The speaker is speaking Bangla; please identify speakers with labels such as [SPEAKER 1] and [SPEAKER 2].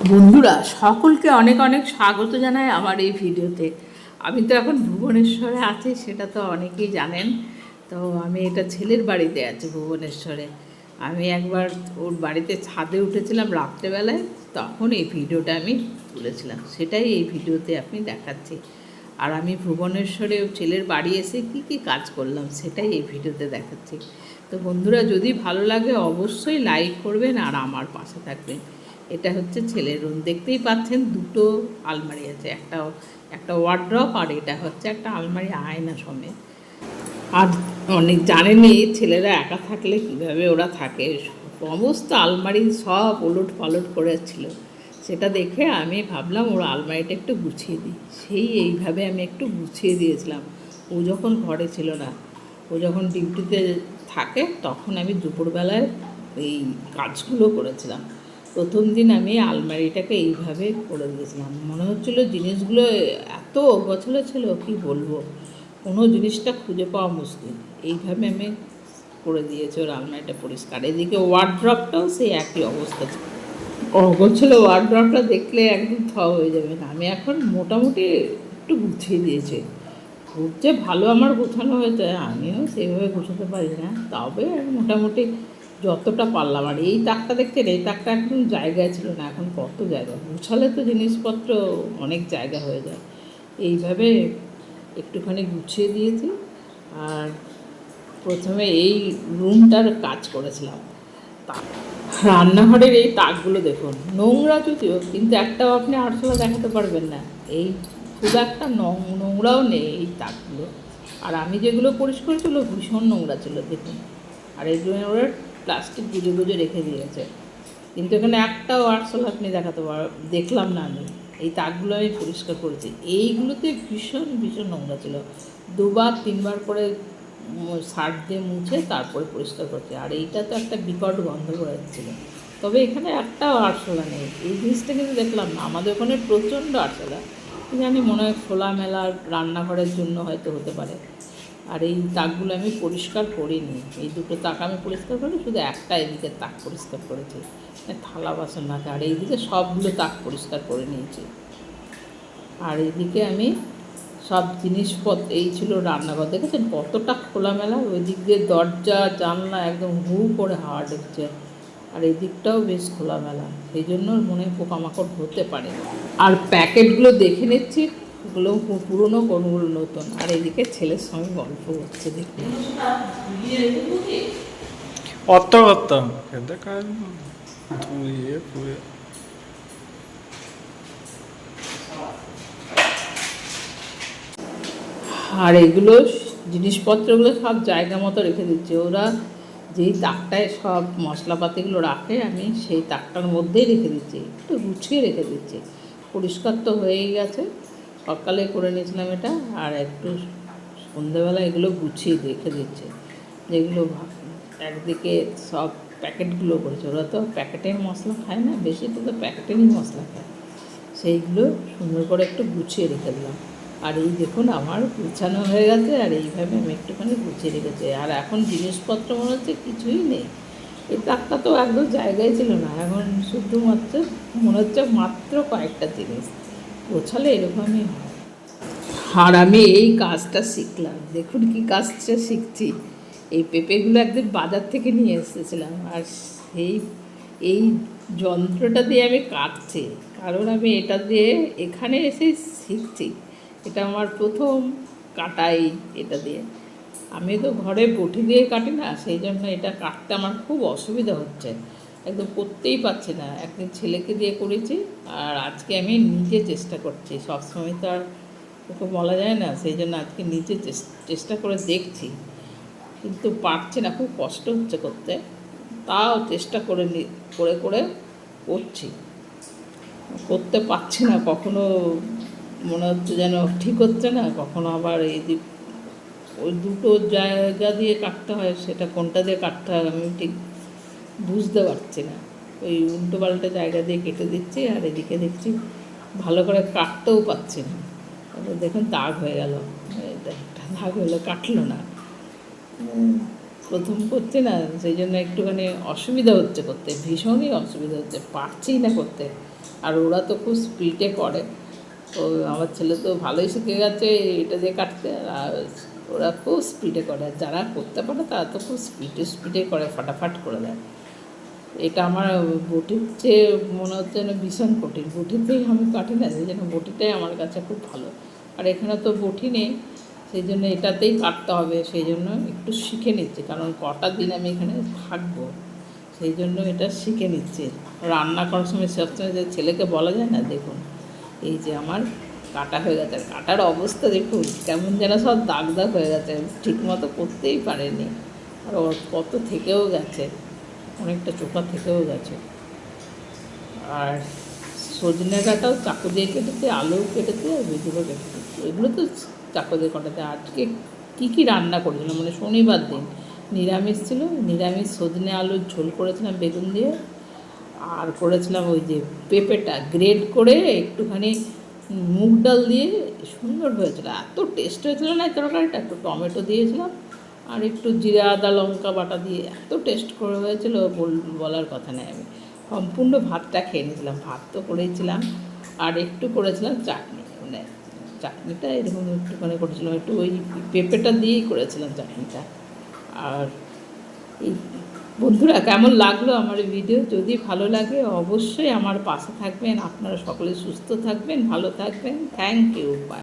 [SPEAKER 1] বন্ধুরা সকলকে অনেক অনেক স্বাগত জানাই আমার এই ভিডিওতে। আমি তো এখন ভুবনেশ্বরে আছি, সেটা তো অনেকেই জানেন। তো আমি এটা ছেলের বাড়িতে আছি ভুবনেশ্বরে। আমি একবার ওর বাড়িতে ছাদে উঠেছিলাম রাত্রেবেলায়, তখন এই ভিডিওটা আমি তুলেছিলাম, সেটাই এই ভিডিওতে আপনি দেখাচ্ছি। আর আমি ভুবনেশ্বরে ছেলের বাড়ি এসে কি কি কাজ করলাম সেটাই এই ভিডিওতে দেখাচ্ছি। তো বন্ধুরা, যদি ভালো লাগে অবশ্যই লাইক করবেন আর আমার পাশে থাকবেন। এটা হচ্ছে ছেলের রুম, দেখতেই পাচ্ছেন দুটো আলমারি আছে, একটা ওয়ার্ড্রপ, আর এটা হচ্ছে একটা আলমারি আয়না সমেত। আর অনেক জানেনই ছেলেরা একা থাকলে কিভাবে ওরা থাকে, সমস্ত আলমারি সব ওলট পালট করেছিল। সেটা দেখে আমি ভাবলাম ওর আলমারিটা একটু গুছিয়ে দিই। এইভাবে আমি একটু গুছিয়ে দিয়েছিলাম। ও যখন ঘরে ছিল না, ও যখন ডিউটিতে থাকে, তখন আমি দুপুরবেলায় এই কাজগুলো করেছিলাম। প্রথম দিন আমি আলমারিটাকে এইভাবে করে দিয়েছিলাম, মনে হচ্ছিলো জিনিসগুলো এত অগোছালো ছিল কি বলবো, কোনো জিনিসটা খুঁজে পাওয়া মুশকিল। এইভাবে আমি করে দিয়েছি ওর আলমারিটা পরিষ্কার। এদিকে ওয়ার্ড্রপটাও সেই একই অবস্থা ছিল, অগোছালো ওয়ার্ড্রপটা দেখলে একদম থ হয়ে যাবে না। আমি এখন মোটামুটি একটু গুছিয়ে দিয়েছি। খুব যে ভালো আমার গোছানো হয়েছে আমিও সেইভাবে গোছাতে পারি না, তবে মোটামুটি যতটা পারলাম। আর এই তাকটা দেখছেন, এই তাকটা একদম জায়গায় ছিল না, এখন কত জায়গা। গুছালে তো জিনিসপত্র অনেক জায়গা হয়ে যায়। এইভাবে একটুখানি গুছিয়ে দিয়েছি। আর প্রথমে এই রুমটার কাজ করেছিলাম। রান্নাঘরের এই তাকগুলো দেখুন, নোংরা যদিও, কিন্তু একটাও আপনি আরশোলা দেখাতে পারবেন না। এই খুব একটা নোংরাও নেই এই তাকগুলো। আর আমি যেগুলো পরিষ্কার ছিল ভীষণ নোংরা ছিল দেখুন। আর এইগুলো ওরা প্লাস্টিক গুজে গুজে রেখে দিয়েছে, কিন্তু এখানে একটাও আরশোলা আপনি দেখাতে দেখলাম না আমি। এই তাকগুলো আমি পরিষ্কার করেছি, এইগুলোতে ভীষণ ভীষণ নোংরা ছিল। দুবার তিনবার করে সার্ফ দিয়ে মুছে তারপরে পরিষ্কার করছে। আর এইটা তো একটা বিকট গন্ধ বেরোচ্ছিল। তবে এখানে একটাও আরশোলা নেই, এই জিনিসটা কিন্তু দেখলাম না। আমাদের ওখানে প্রচণ্ড আরশোলা, জানি মনে হয় খোলামেলা রান্নাঘরের জন্য হয়তো হতে পারে। আর এই তাকগুলো আমি পরিষ্কার করিনি, এই দুটো তাক আমি পরিষ্কার করি, শুধু একটা এদিকে তাক পরিষ্কার করেছি, থালা বাসন রাখে। আর এইদিকে সবগুলো তাক পরিষ্কার করে নিয়েছি। আর এইদিকে আমি সব জিনিসপত্র, এই ছিল রান্নাঘর, দেখেছেন কতটা খোলামেলা। ওই দিক দিয়ে দরজা জানলা একদম হু করে হাওয়া ঢুকছে। আর এই দিকটাও বেশ খোলামেলা, সেই জন্য মনে হয় পোকামাকড় হতে পারে। আর প্যাকেটগুলো দেখে নিচ্ছি, ওগুলো পুরনো কোনগুলো নতুন। আর এদিকে ছেলের সঙ্গে গল্প হচ্ছে দেখুন।
[SPEAKER 2] অত করতাম ধুয়ে পুয়ে।
[SPEAKER 1] আর এগুলো জিনিসপত্রগুলো সব জায়গা মতো রেখে দিচ্ছে ওরা। যেই তাকটায় সব মশলাপাতিগুলো রাখে, আমি সেই তাকটার মধ্যেই রেখে দিচ্ছি, একটু গুছিয়ে রেখে দিচ্ছি। পরিষ্কার তো হয়েই গেছে, সকালে করে নিয়েছিলাম এটা। আর একটু সন্ধ্যেবেলা এগুলো গুছিয়ে রেখে দিচ্ছে, যেগুলো একদিকে সব প্যাকেটগুলো করেছে। ওরা তো প্যাকেটের মশলা খায় না বেশি, তো প্যাকেটেরই মশলা খায়, সেইগুলো সুন্দর করে একটু গুছিয়ে রেখে দিলাম। আর এই দেখুন আমার গুছানো হয়ে গেছে। আর এইভাবে আমি একটুখানি গুছিয়ে রেখেছি। আর এখন জিনিসপত্র মনে হচ্ছে কিছুই নেই। এই তাকটা তো একদম জায়গায় ছিল না, এখন শুধুমাত্র মনে হচ্ছে মাত্র কয়েকটা জিনিস গোছালে এরকমই হয়। আর আমি এই কাজটা শিখলাম, দেখুন কি কাজটা শিখছি। এই পেঁপেগুলো একদিন বাজার থেকে নিয়ে এসেছিলাম, আর এই যন্ত্রটা দিয়ে আমি কাটছি, কারণ আমি এটা দিয়ে এখানে এসে শিখছি। এটা আমার প্রথম কাটাই এটা দিয়ে। আমি তো ঘরে বটি দিয়ে কাটি না, সেই জন্য এটা কাটতে আমার খুব অসুবিধা হচ্ছে, একদম করতেই পারছি না। একদিন ছেলেকে দিয়ে করেছি, আর আজকে আমি নিজে চেষ্টা করছি। সবসময় তো আর ওকে বলা যায় না, সেই জন্য আজকে নিজে চেষ্টা করে দেখছি, কিন্তু পারছি না, খুব কষ্ট হচ্ছে করতে। তাও চেষ্টা করে করে করে করছি, করতে পারছি না। কখনো মনে হচ্ছে যেন ঠিক হচ্ছে না, কখনো আবার এই দিক ওই দুটো জায়গা দিয়ে কাটতে হয়, সেটা কোনটা দিয়ে কাটতে হয় আমি ঠিক বুঝতে পারছি না। ওই উল্টো পাল্টা জায়গা দিয়ে কেটে দিচ্ছি, আর এদিকে দেখছি ভালো করে কাটতেও পারছি না। দেখুন দাগ হয়ে গেল, এটা একটা দাগ হলো, কাটলো না। প্রথম করছি না, সেই জন্য একটুখানি অসুবিধা হচ্ছে করতে, ভীষণই অসুবিধা হচ্ছে, পারছি না করতে। আর ওরা তো খুব স্পিডে করে, তো আমার ছেলে তো ভালোই শিখে গেছে এটা দিয়ে কাটতে, আর ওরা খুব স্পিডে করে, আর যারা করতে পারে তারা তো খুব স্পিডে করে, ফাটাফাট করে দেয়। এটা আমার বটির চেয়ে মনে হচ্ছে যেন ভীষণ কঠিন, বটিতেই আমি কাটি না, সেই জন্য বটিটাই আমার কাছে খুব ভালো। আর এখানে তো বটি নেই, সেই জন্য এটাতেই কাটতে হবে, সেই জন্য একটু শিখে নিচ্ছি, কারণ কটা দিন আমি এখানে থাকবো, সেই জন্য এটা শিখে নিচ্ছি। রান্না করার সময় সবসময় যে ছেলেকে বলা যায় না, দেখুন এই যে আমার কাটা হয়ে গেছে, আর কাটার অবস্থা দেখুন কেমন যেন সব দাগ দাগ হয়ে গেছে, ঠিকমতো করতেই পারেনি, আর ওর কত থেকেও গেছে, অনেকটা চোখা থেকেও গেছে। আর সজনে ডাঁটাও চাকু দিয়ে কেটেছে, আলুও কেটেছে, আর ভেজিও কেটেছে, এগুলো তো চাকু দিয়ে কাটাতে। আজকে কী কী রান্না করেছিলাম, মানে শনিবার দিন নিরামিষ ছিল, নিরামিষ সজনে আলুর ঝোল করেছিলাম বেগুন দিয়ে, আর করেছিলাম ওই যে পেঁপেটা গ্রেট করে একটুখানি মুগ ডাল দিয়ে, সুন্দর হয়েছিল, এত টেস্ট হয়েছিল না তরকারিটা, একটু টমেটো দিয়েছিলাম আর একটু জিরা আদা লঙ্কা বাটা দিয়ে এত টেস্ট করে হয়েছিল, বলার কথা নেই। আমি সম্পূর্ণ ভাতটা খেয়ে নিয়েছিলাম, ভাত তো করেছিলাম, আর একটু করেছিলাম চাটনি, মানে চাটনিটা এরকম একটুখানি করেছিলাম, একটু ওই পেঁপেটা দিয়েই করেছিলাম চাটনিটা। আর এই বন্ধুরা, কেমন লাগলো আমার এই ভিডিও? যদি ভালো লাগে অবশ্যই আমার পাশে থাকবেন, আপনারা সকলে সুস্থ থাকবেন, ভালো থাকবেন। Thank you, by.